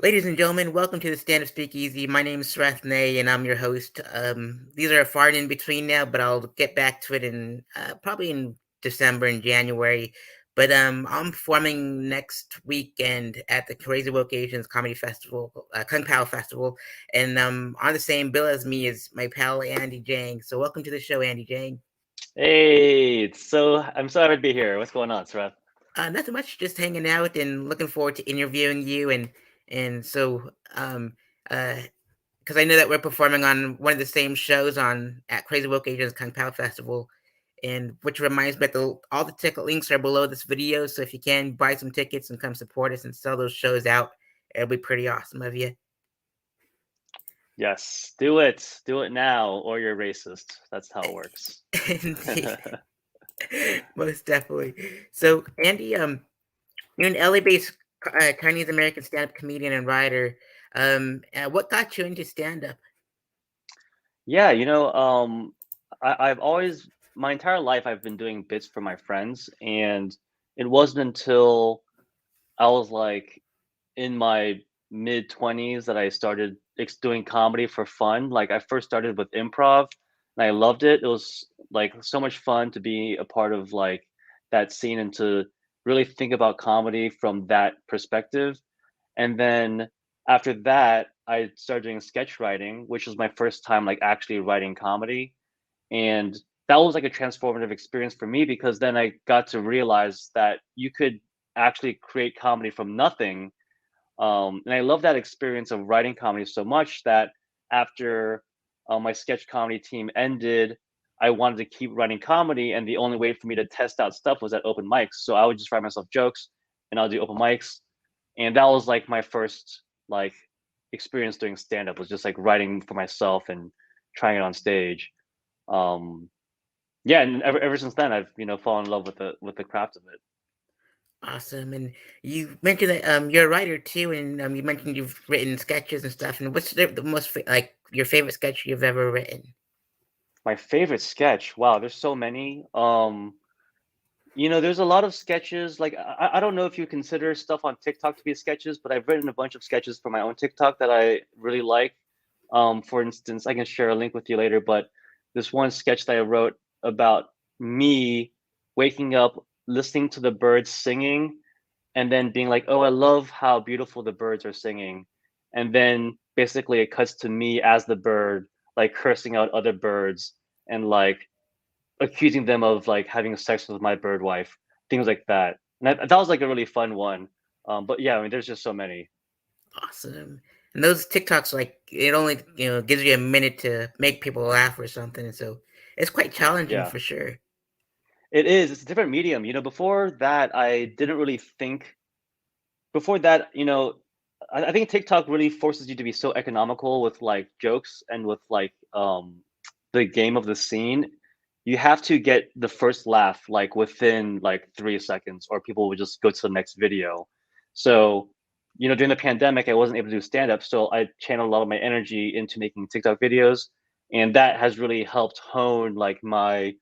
Ladies and gentlemen, welcome to the Stand Up Speakeasy. My name is Srathne, and I'm your host. These are far and in between now, but I'll get back to it in probably in December and January. But I'm performing next weekend at the Crazy Woke Asians Comedy Festival, Kung Pao Festival, and on the same bill as me is my pal Andy Jiang. So welcome to the show, Andy Jiang. Hey, I'm so happy to be here. What's going on, Srath? Nothing much, just hanging out and looking forward to interviewing you and so uh because I know that we're performing on one of the same shows on at Crazy Woke Asians Kung Pao Festival, and which reminds me that all the ticket links are below this video. So if you can buy some tickets and come support us and sell those shows out, it'll be pretty awesome of you. Yes, do it. Do it now, or you're racist. That's how it works. Indeed, most definitely. So Andy, you're an LA-based Chinese American stand-up comedian and writer. What got you into stand-up? Yeah, I've always, my entire life, I've been doing bits for my friends, and it wasn't until I was like in my mid 20s that I started doing comedy for fun. Like, I first started with improv, and I loved it. It was like so much fun to be a part of like that scene and to really think about comedy from that perspective. And then after that, I started doing sketch writing, which was my first time like actually writing comedy. And that was like a transformative experience for me because then I got to realize that you could actually create comedy from nothing. And I love that experience of writing comedy so much that after my sketch comedy team ended, I wanted to keep writing comedy. And the only way for me to test out stuff was at open mics. So I would just write myself jokes and I'll do open mics. And that was like my first like experience doing stand up was just like writing for myself and trying it on stage. Um, yeah, and ever since then, I've fallen in love with the craft of it. Awesome. And you mentioned that you're a writer too, and you mentioned you've written sketches and stuff. And what's the most like your favorite sketch you've ever written? My favorite sketch, wow, there's so many. There's a lot of sketches. Like I don't know if you consider stuff on TikTok to be sketches, but I've written a bunch of sketches for my own TikTok that I really like. For instance, I can share a link with you later, but this one sketch that I wrote about me waking up, listening to the birds singing, and then being like, "Oh, I love how beautiful the birds are singing," and then basically it cuts to me as the bird, like cursing out other birds and like accusing them of like having sex with my bird wife, things like that. And that was like a really fun one. But yeah, I mean, there's just so many. Awesome. And those TikToks, like it only gives you a minute to make people laugh or something, so it's quite challenging Yeah, for sure. it is. It's a different medium. Before that, I didn't really think. Before that, I think TikTok really forces you to be so economical with like jokes and with like the game of the scene. You have to get the first laugh like within like 3 seconds, or people would just go to the next video. So, during the pandemic, I wasn't able to do stand up, so I channeled a lot of my energy into making TikTok videos, and that has really helped hone like my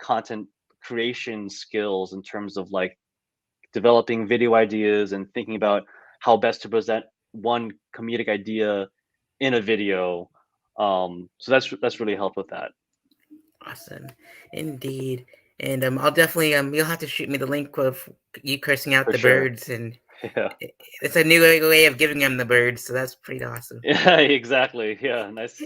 content creation skills in terms of like developing video ideas and thinking about how best to present one comedic idea in a video. So that's really helped with that. Awesome, indeed. And I'll definitely you'll have to shoot me the link of you cursing out For the sure. birds, and Yeah. it's a new way of giving them the birds, so that's pretty awesome. Yeah, exactly. Yeah, nice.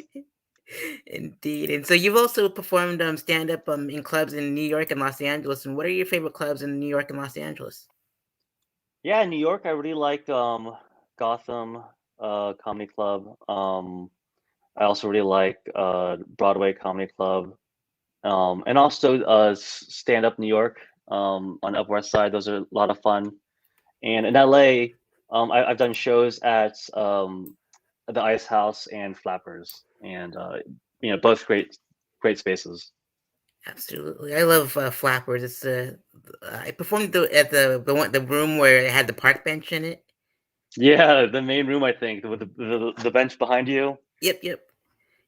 Indeed. And so you've also performed stand up in clubs in New York and Los Angeles. And what are your favorite clubs in New York and Los Angeles? Yeah, in New York, I really like Gotham Comedy Club. I also really like Broadway Comedy Club. And also Stand Up New York on Upper West Side. Those are a lot of fun. And in LA, I've done shows at the Ice House and Flappers, and both great spaces. Absolutely, I love Flappers. It's I performed at the room where it had the park bench in it. Yeah, the main room, I think, with the bench behind you. Yep, yep.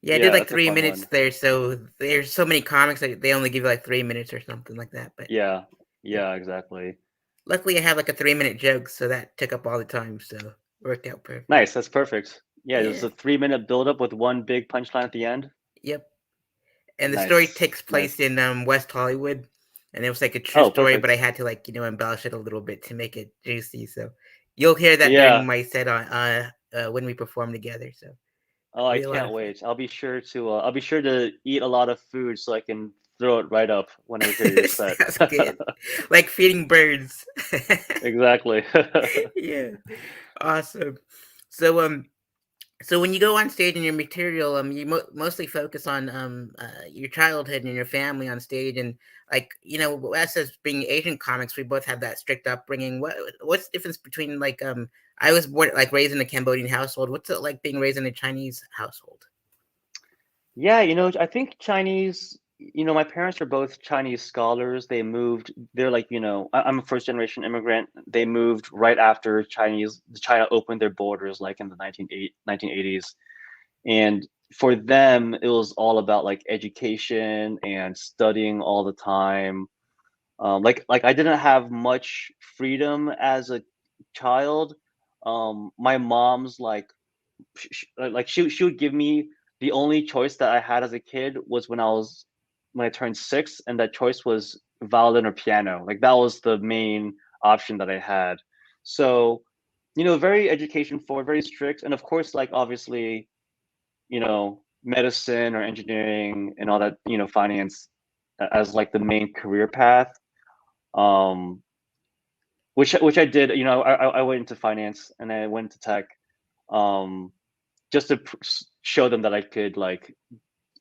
Yeah, I did Yeah, like that's a three fun minutes one. there. So there's so many comics that they only give you like 3 minutes or something like that. But Yeah, yeah, yeah, exactly. luckily I have like a 3 minute joke, so that took up all the time. So Worked out perfect. Nice. That's perfect. Yeah, there's Yeah. a 3 minute build up with one big punchline at the end. Yep. And the story Nice. takes place Nice. in West Hollywood, and it was like a true Oh, story, but I perfect. had to like embellish it a little bit to make it juicy. So you'll hear that during Yeah. my set on when we perform together. So Oh, it'll I be a lot can't of fun. wait. I'll be sure to eat a lot of food so I can throw it right up when I hear your set. Sounds good. Like feeding birds. Exactly. Yeah. Awesome. So so when you go on stage in your material, you mostly focus on your childhood and your family on stage, and like us as being Asian comics, we both have that strict upbringing. What's the difference between like I was born like raised in a Cambodian household. What's it like being raised in a Chinese household? Yeah, I think Chinese, my parents are both Chinese scholars. They're like, I'm a first generation immigrant. They moved right after China opened their borders like in the 1980s. And for them, it was all about like education and studying all the time. Like I didn't have much freedom as a child. My mom's like she would give me the only choice that I had as a kid was when I turned 6, and that choice was violin or piano. Like that was the main option that I had. So, very education forward, very strict, and of course, like obviously, medicine or engineering and all that, finance as like the main career path. Um, which I did. I went into finance and I went to tech. Um, just to show them that I could like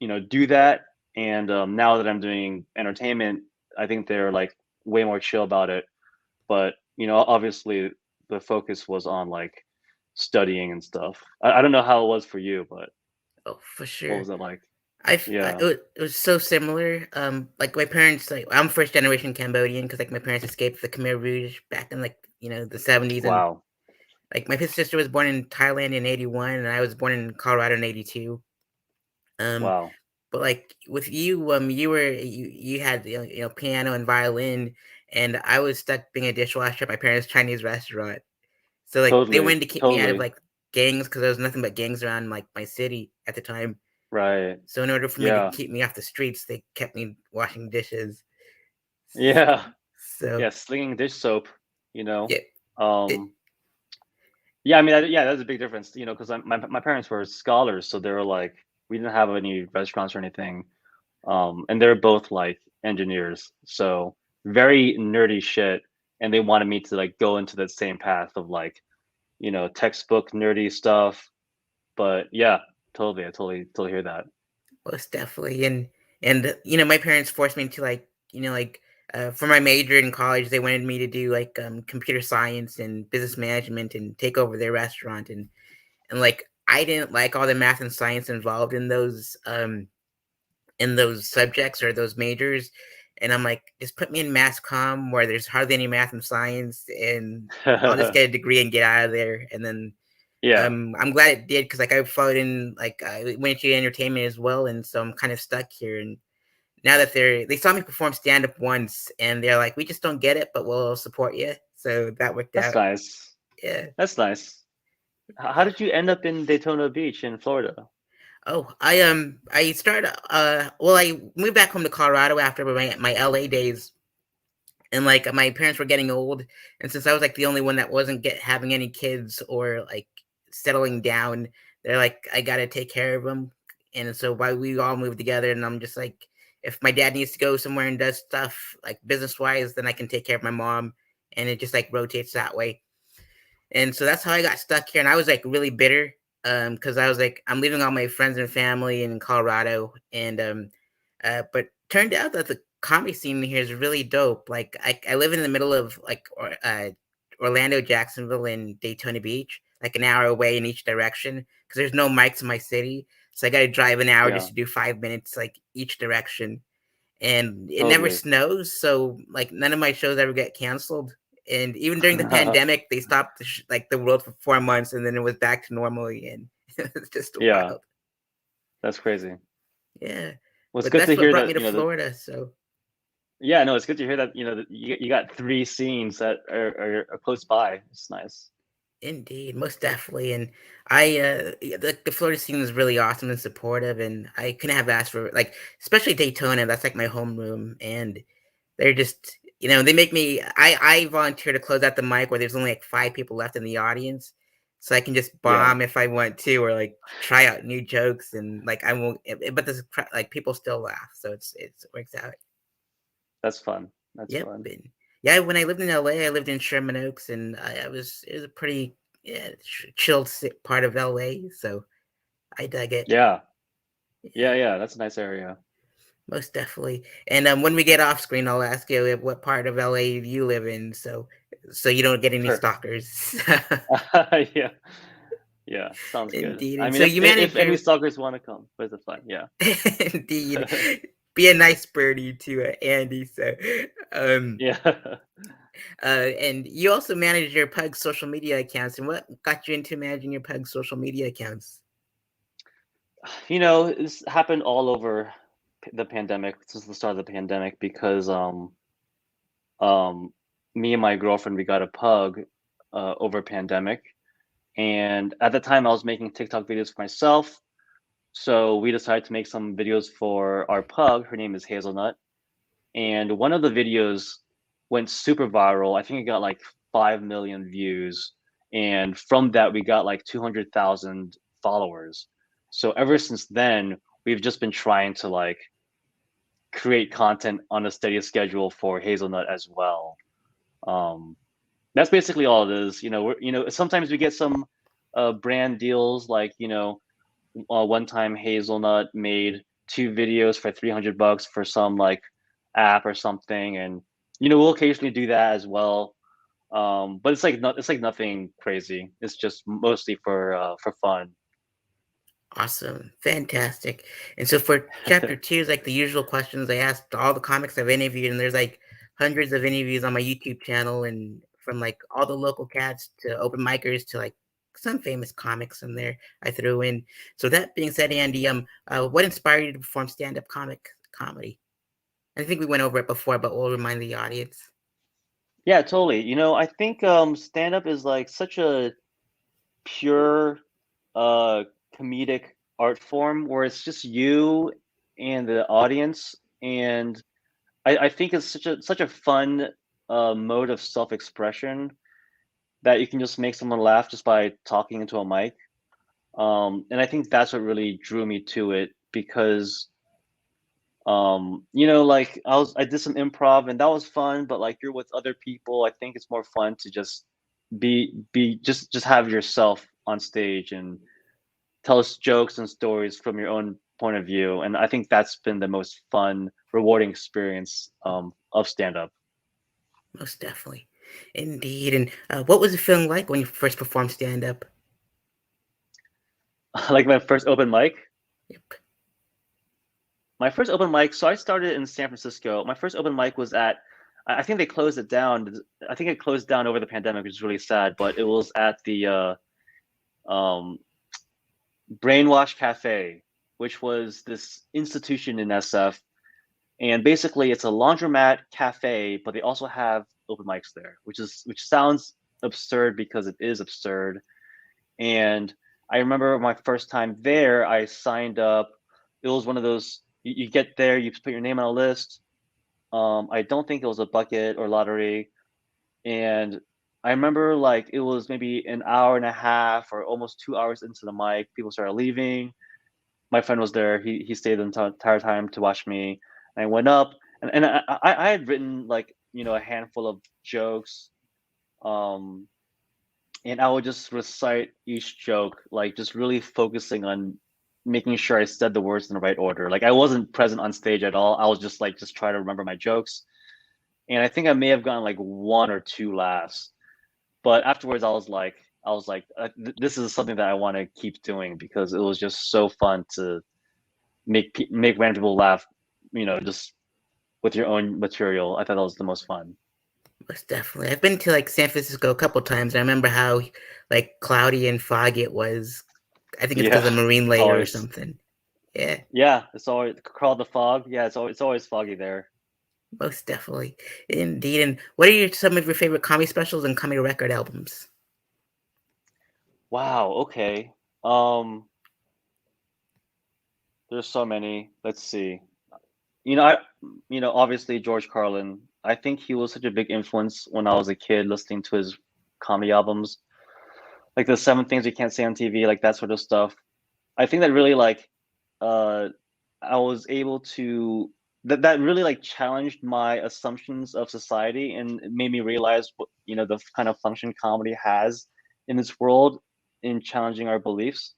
do that. And now that I'm doing entertainment, I think they're like way more chill about it. But obviously the focus was on like studying and stuff. I don't know how it was for you, but Oh, for what sure. was it like? It Yeah. was so similar. Like my parents, like I'm first generation Cambodian because like my parents escaped the Khmer Rouge back in like the 70s, and Wow. like my sister was born in Thailand in '81, and I was born in Colorado in '82. Um, Wow. but like with you, you had piano and violin, and I was stuck being a dishwasher at my parents' Chinese restaurant. So like they Totally. wanted to keep me out of Totally. like gangs because there was nothing but gangs around like my city at the time. Right. So in order for me to Yeah. keep me off the streets, they kept me washing dishes. Yeah. So Yeah. Slinging dish soap. You know. yeah, it, Um. Yeah, I mean, yeah, that's a big difference, because my parents were scholars, so they were like, we didn't have any restaurants or anything, and they're both like engineers, so very nerdy shit, and they wanted me to like go into the same path of like, textbook nerdy stuff, but yeah, totally, I totally hear that. most definitely. And my parents forced me to like for my major in college, they wanted me to do like computer science and business management and take over their restaurant, and like I didn't like all the math and science involved in those subjects or those majors. And I'm like, just put me in mass comm where there's hardly any math and science, and I'll just get a degree and get out of there. And then Yeah, I'm glad it did because like I followed in like I went to entertainment as well, and so I'm kind of stuck here. And now that they saw me perform stand up once, and they're like, we just don't get it, but we'll support you. So that worked that's out. nice. Yeah. That's nice. How did you end up in Daytona Beach in Florida? Oh, I started well I moved back home to Colorado after my LA days, and like my parents were getting old, and since I was like the only one that wasn't get having any kids or like settling down, they're like I gotta take care of them. And so why we all moved together, and I'm just like, if my dad needs to go somewhere and does stuff like business wise, then I can take care of my mom, and it just like rotates that way. And so that's how I got stuck here. And I was like really bitter because I was like, I'm leaving all my friends and family in Colorado. And but turned out that the comedy scene here is really dope. Like I live in the middle of like Orlando, Jacksonville, and Daytona Beach, like an hour away in each direction because there's no mics in my city. So I got to drive an hour just Yeah, to do 5 minutes like each direction, and it never totally. snows, so like none of my shows ever get canceled. And even during the pandemic, they stopped like the world for 4 months, and then it was back to normal again. It's just Yeah, wild. that's crazy. Yeah, Well, it's but good that's to what hear brought me that, to Florida. So yeah, no, it's good to hear that, that you got three scenes that are close by. It's nice. Indeed, most definitely. And I, yeah, the Florida scene is really awesome and supportive, and I couldn't have asked for like, especially Daytona. That's like my homeroom, and they're just, they make me. I volunteer to close out the mic where there's only like five people left in the audience, so I can just Yeah, bomb if I want to, or like try out new jokes, and like I won't. But this like people still laugh, so it works out. that's fun. That's Yep. fun. And yeah, when I lived in LA, I lived in Sherman Oaks, and I was it was a pretty, yeah, chilled part of LA, so I dug it. Yeah, yeah, Yeah, yeah. That's a nice area. most definitely. And when we get off screen, I'll ask you what part of LA you live in, so you don't get any Sure. stalkers. Yeah, yeah. Sounds good. Indeed. I And mean, so if you if manage any your stalkers want to come visit, fun. Yeah. indeed be a nice birdie to Andy. So, um, Yeah. and you also manage your pug's social media accounts. And what got you into managing your pug's social media accounts? This happened all over the pandemic since the start of the pandemic because um me and my girlfriend we got a pug over pandemic, and at the time I was making TikTok videos for myself, so we decided to make some videos for our pug. Her name is Hazelnut, and one of the videos went super viral. I think it got like 5 million views, and from that we got like 200,000 followers. So ever since then we've just been trying to like create content on a steady schedule for Hazelnut as well. um that's basically all it is. Sometimes we get some brand deals, like one time Hazelnut made two videos for 300 bucks for some like app or something, and we'll occasionally do that as well. But it's like nothing crazy. It's just mostly for fun. Awesome. Fantastic. And so for chapter two is like the usual questions I asked all the comics I've interviewed, and there's like hundreds of interviews on my YouTube channel, and from like all the local cats to open micers to like some famous comics in there I threw in. So that being said, Andy, what inspired you to perform stand-up comedy? I think we went over it before, but we'll remind the audience. Yeah, totally. I think stand up is like such a pure uh comedic art form where it's just you and the audience, and I think it's such a fun mode of self-expression that you can just make someone laugh just by talking into a mic. And I think that's what really drew me to it because like I did some improv and that was fun, but like you're with other people, I think it's more fun to just just have yourself on stage and tell us jokes and stories from your own point of view. And I think that's been the most fun, rewarding experience of stand up. Most definitely. Indeed. And what was the feeling like when you first performed stand-up? Like my first open mic. Yep. My first open mic, so I started in San Francisco. My first open mic was at, I think they closed it down. I think it closed down over the pandemic, which is really sad, but it was at the um, Brainwash Cafe, which was this institution in SF. And basically, it's a laundromat cafe, but they also have open mics there, which sounds absurd because it is absurd. And I remember my first time there, I signed up. It was one of those you get there, you put your name on a list. I don't think it was a bucket or lottery. And I remember like it was maybe an hour and a half or almost 2 hours into the mic. People started leaving. My friend was there. He stayed the entire time to watch me. And I went up, and I had written like a handful of jokes. Um, and I would just recite each joke, like just really focusing on making sure I said the words in the right order. Like I wasn't present on stage at all. I was just like just try to remember my jokes. And I think I may have gotten like one or two laughs, but afterwards I was like, this is something that I want to keep doing because it was just so fun to make random people laugh, just with your own material. I thought that was the most fun. Most definitely. I've been to like San Francisco a couple times. I remember how like cloudy and foggy it was. I think it's because Yeah, of marine it's layer or always something. Yeah, it's always called the fog. Yeah, it's always foggy there. most definitely. Indeed. And what are some of your favorite comedy specials and comedy record albums? Wow, okay. Um, there's so many. Let's see. You know, I obviously George Carlin. I think he was such a big influence when I was a kid listening to his comedy albums, like the Seven Things You Can't Say on TV, like that sort of stuff. I think that really like uh I was able to that really like challenged my assumptions of society, and it made me realize what the kind of function comedy has in this world in challenging our beliefs.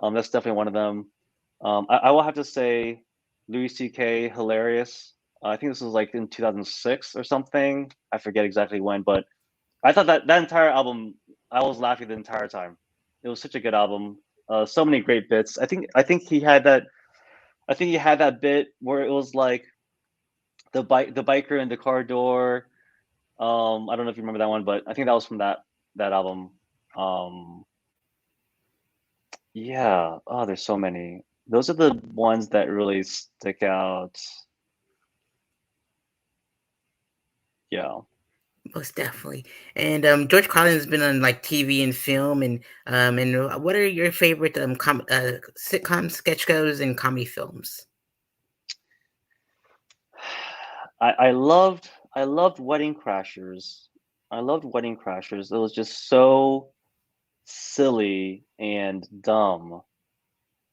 That's definitely one of them. I will have to say Louis C.K. hilarious. I think this was like in 2006 or something. I forget exactly when, but I thought that entire album, I was laughing the entire time. It was such a good album. So many great bits. I think he had that. I think he had that bit where it was like the biker in the car door. I don't know if you remember that one, but I think that was from that album. Um, yeah. Oh, there's so many. Those are the ones that really stick out. Yeah. Most definitely. And George Carlin's been on like TV and film, and what are your favorite sitcom sketch shows and comedy films? I loved Wedding Crashers. I loved Wedding Crashers. It was just so silly and dumb.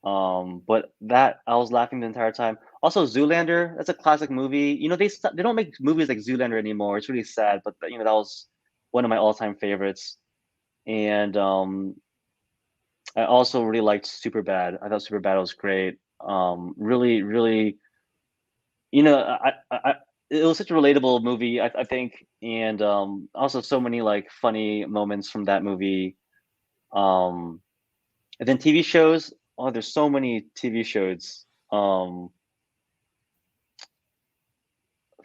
But that I was laughing the entire time. Also, Zoolander, that's a classic movie. They don't make movies like Zoolander anymore. It's really sad, but that was one of my all-time favorites. And I also really liked Superbad. I thought Superbad was great. Really, really, it was such a relatable movie, I think, and also so many like funny moments from that movie. Um, and then TV shows. Oh, there's so many TV shows.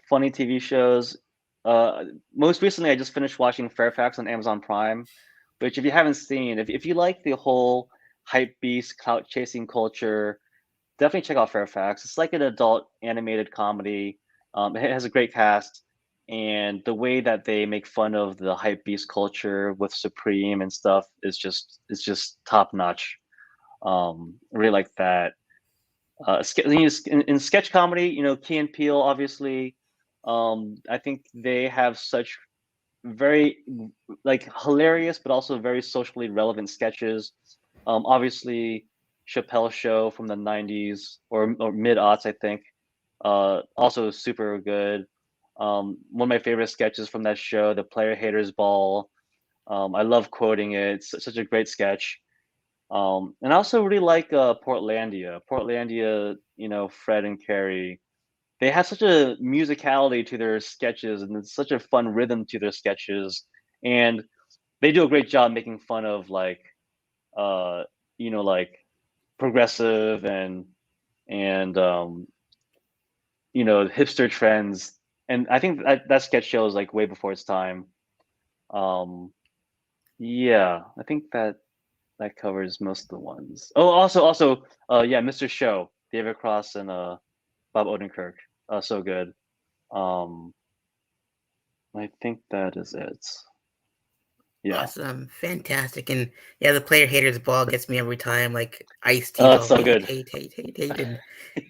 Funny TV shows. Uh, Most recently, I just finished watching Fairfax on Amazon Prime, which if you haven't seen, if you like the whole hype beast clout chasing culture, definitely check out Fairfax. It's like an adult animated comedy. It has a great cast, and the way that they make fun of the hype beast culture with Supreme and stuff is just top notch. Really like that. In sketch comedy, Key and Peele, obviously. I think they have such very like hilarious, but also very socially relevant sketches. Obviously, Chappelle Show from the '90s or mid aughts, I think. Also super good. One of my favorite sketches from that show, the Player Haters Ball. I love quoting it. It's such a great sketch. And I also really like Portlandia. Portlandia, Fred and Carrie. They have such a musicality to their sketches, and it's such a fun rhythm to their sketches. And they do a great job making fun of uh, like progressive and hipster trends. And I think that sketch show is like way before its time. Um, yeah, I think that covers most of the ones. Oh, also, yeah, Mr. Show, David Cross and Bob Odenkirk, so good. Um, I think that is it. Yeah. Awesome, fantastic, and yeah, the player haters ball gets me every time. Like Ice T's It's all so hate, good. hate, hate, hate, hate, and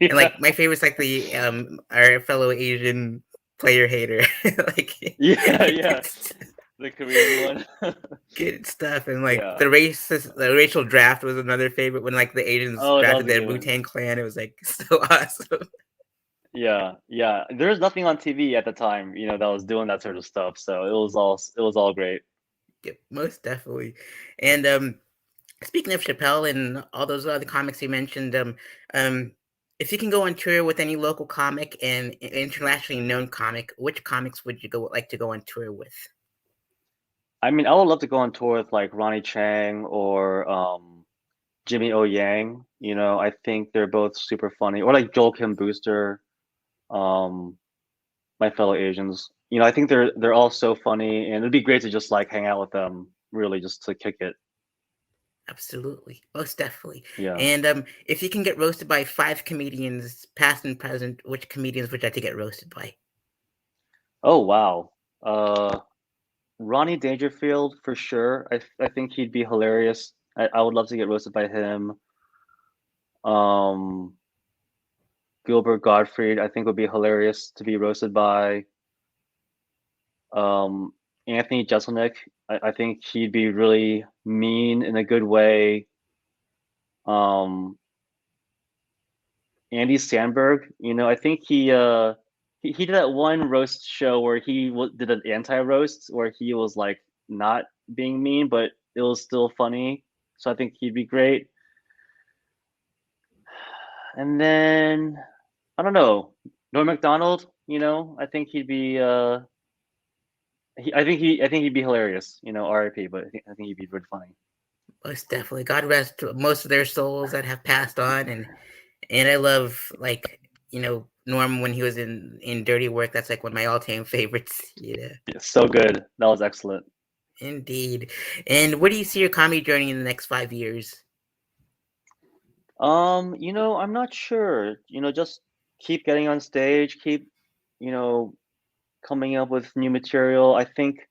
Yeah. like my favorite's like the our fellow Asian player hater, like Yeah, yeah. it's The Korean one. good stuff, and like Yeah. the racial draft was another favorite when like the Asians Oh, that was drafted a their good Wu one. Tang Clan. It was like so awesome. Yeah, yeah. There was nothing on TV at the time, that was doing that sort of stuff. So it was all great. Yeah, most definitely, and speaking of Chappelle and all those other comics you mentioned, um, if you can go on tour with any local comic and internationally known comic, which comics would you go like to go on tour with? I mean, I would love to go on tour with like Ronnie Chang or Jimmy O Yang. I think they're both super funny. Or like Joel Kim Booster, um, my fellow Asians. I think they're all so funny, and it'd be great to just like hang out with them, really, just to kick it. Absolutely, most definitely. Yeah. And if you can get roasted by five comedians, past and present, which comedians would you like to get roasted by? Oh wow. Uh, Ronnie Dangerfield for sure. I think he'd be hilarious. I would love to get roasted by him. Um, Gilbert Gottfried, I think would be hilarious to be roasted by. Um, Anthony Jeselnik, I think he'd be really mean in a good way. Um, Andy Sandberg, I think he did that one roast show where did an anti roast where he was like not being mean, but it was still funny. So I think he'd be great. And then I don't know, Norm Macdonald. I think he'd be I think he'd be hilarious. R.I.P. But I think he'd be really funny. Most definitely. God rest most of their souls that have passed on, and I love like Norm when he was in Dirty Work. That's like one of my all time favorites. Yeah, Yeah, so good. That was excellent. indeed. And where do you see your comedy journey in the next 5 years? I'm not sure. Just keep getting on stage, keep, you know, coming up with new material. I think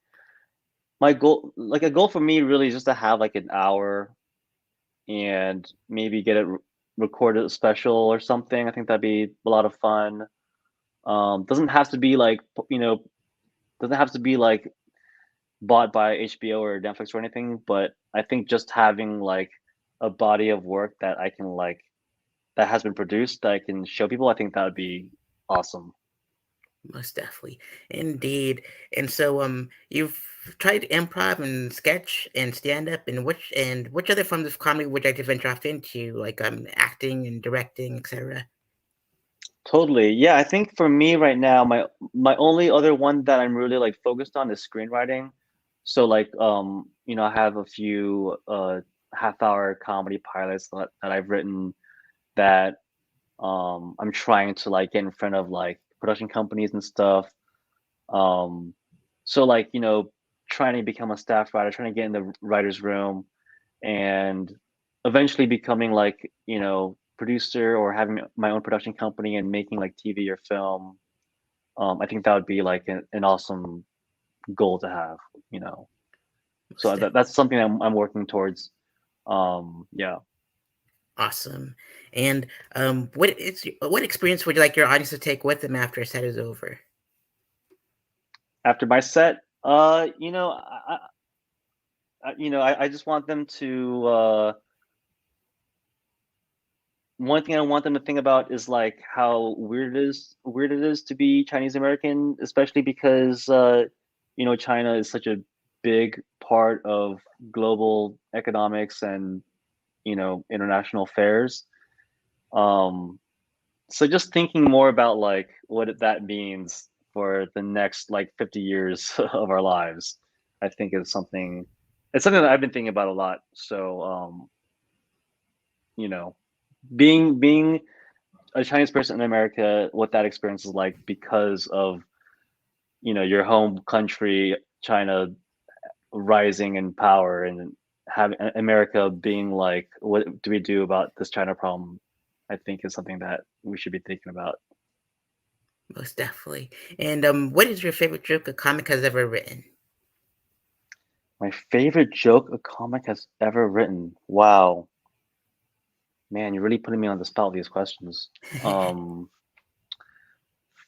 my goal, like a goal for me, really is just to have like an hour and maybe get it recorded a special or something. I think that'd be a lot of fun. Doesn't have to be like, doesn't have to be like bought by HBO or Netflix or anything, but I think just having like a body of work that I can like that has been produced that I can show people, I think that would be awesome. Most definitely, indeed. And so, you've tried improv and sketch and stand up, and which other forms of comedy would you like to venture off into, like acting and directing, etc. Totally. Yeah, I think for me right now, my only other one that I'm really like focused on is screenwriting. So like I have a few half-hour comedy pilots that I've written that I'm trying to like get in front of like production companies and stuff. Um so like, trying to become a staff writer, trying to get in the writer's room and eventually becoming like, producer or having my own production company and making like TV or film. I think that would be like an awesome goal to have, you know. Most So that's something I'm working towards. Yeah. awesome. And what experience would you like your audience to take with them after a set is over? After my set, I just want them to. One thing I want them to think about is like how weird it is to be Chinese American, especially because China is such a big part of global economics and international affairs. Um, so just thinking more about like what that means for the next like 50 years of our lives, I think is something. It's something that I've been thinking about a lot. So you know, being a Chinese person in America, what that experience is like because of your home country, China rising in power and having America being like, what do we do about this China problem? I think is something that we should be thinking about. Most definitely. And what is your favorite joke a comic has ever written? My favorite joke a comic has ever written. Wow, man, you're really putting me on the spot with these questions. Um,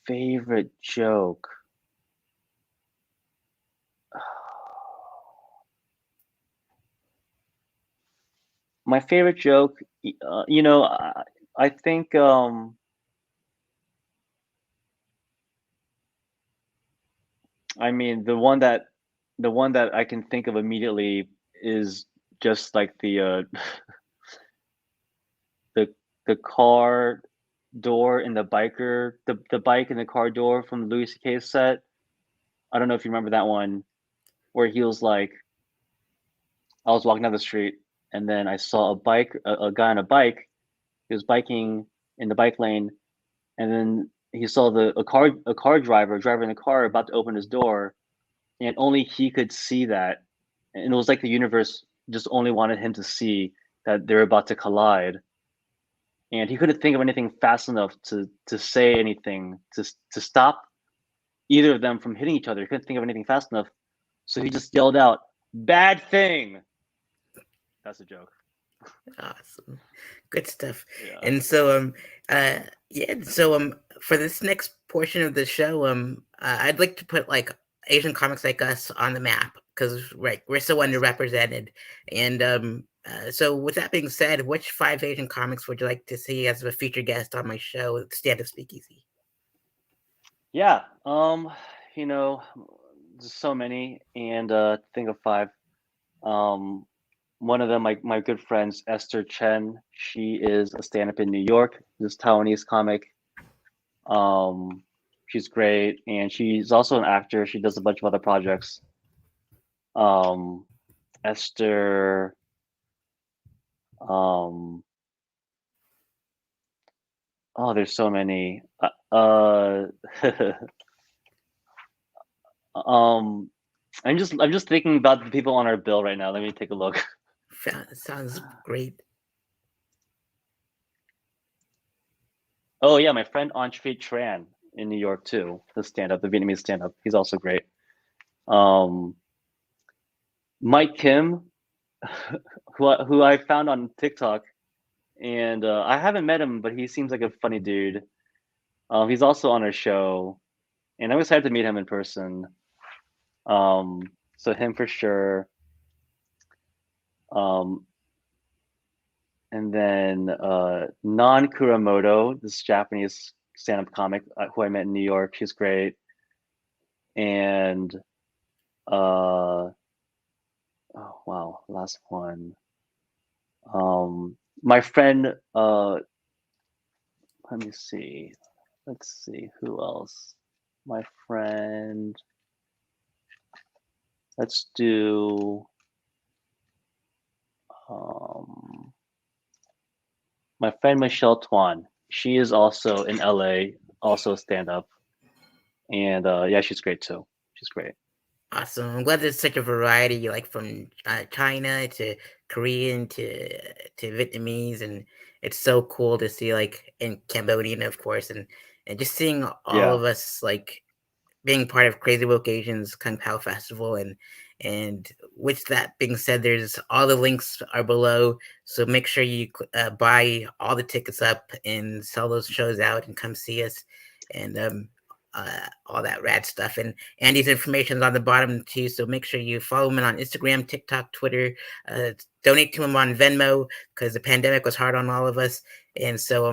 Favorite joke. My favorite joke, I think I mean the one that I can think of immediately is just like the the car door in the biker the bike in the car door from the Louis C.K. set. I don't know if you remember that one where he was like, I was walking down the street and then I saw a guy on a bike. He was biking in the bike lane, and then he saw a car driver driving the car about to open his door, and only he could see that, and it was like the universe just only wanted him to see that they're about to collide, and he couldn't think of anything fast enough to say anything to stop either of them from hitting each other. He couldn't think of anything fast enough, So he just yelled out, "Bad thing." That's a joke. Awesome. Good stuff. Yeah. And so uh yeah, so for this next portion of the show, I'd like to put like Asian comics like us on the map because right, we're so Nice. underrepresented. And so with that being said, which five Asian comics would you like to see as a featured guest on my show, Stand Up Speakeasy? Yeah. You know, there's so many, and think of five. Um, One of them, my good friends, Esther Chen. She is a stand-up in New York. This Taiwanese comic. Um, she's great, and she's also an actor. She does a bunch of other projects. Um, Esther. Um, oh, there's so many. um, I'm just thinking about the people on our bill right now. Let me take a look. Sounds great. Oh yeah, my friend Entree Tran in New York too. The stand-up, the Vietnamese stand-up. He's also great. Um, Mike Kim, who I found on TikTok, and I haven't met him, but he seems like a funny dude. He's also on our show, and I'm excited to meet him in person. Um, so him for sure. Um, and then Non Kuramoto, this Japanese stand-up comic who I met in New York. She's great. And oh wow, last one. My friend. Let me see. Let's see who else. My friend. Let's do. Um, my friend Michelle Twan. She is also in LA, also stand up, and yeah, she's great too. She's great. Awesome. I'm glad there's such a variety, like from China to Korean to Vietnamese, and it's so cool to see like in Cambodian, of course, and just seeing all Yeah. of us like being part of Crazy Woke Asians Kung Pao Festival, and with that being said, there's all the links are below, so make sure you buy all the tickets up and sell those shows out and come see us, and all that rad stuff. And Andy's information is on the bottom too, so make sure you follow him on Instagram, TikTok, Twitter. Donate to him on Venmo because the pandemic was hard on all of us, and so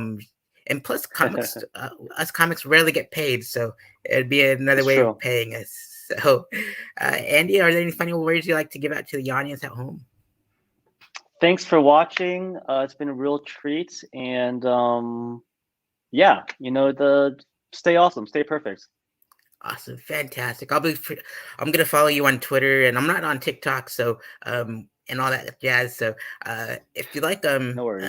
and plus comics, us comics rarely get paid, so it'd be another It's way of true. paying us. So, Andy, are there any final words you'd like to give out to the audience at home? Thanks for watching. It's been a real treat, and yeah, the stay awesome, stay perfect. Awesome, fantastic. I'm gonna follow you on Twitter, and I'm not on TikTok, so and all that jazz. So, if you like No worries.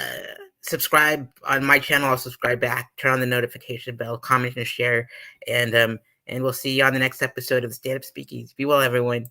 subscribe on my channel. I'll subscribe back. Turn on the notification bell, comment and share, and we'll see you on the next episode of the Stand Up Speakeasy. Be well, everyone.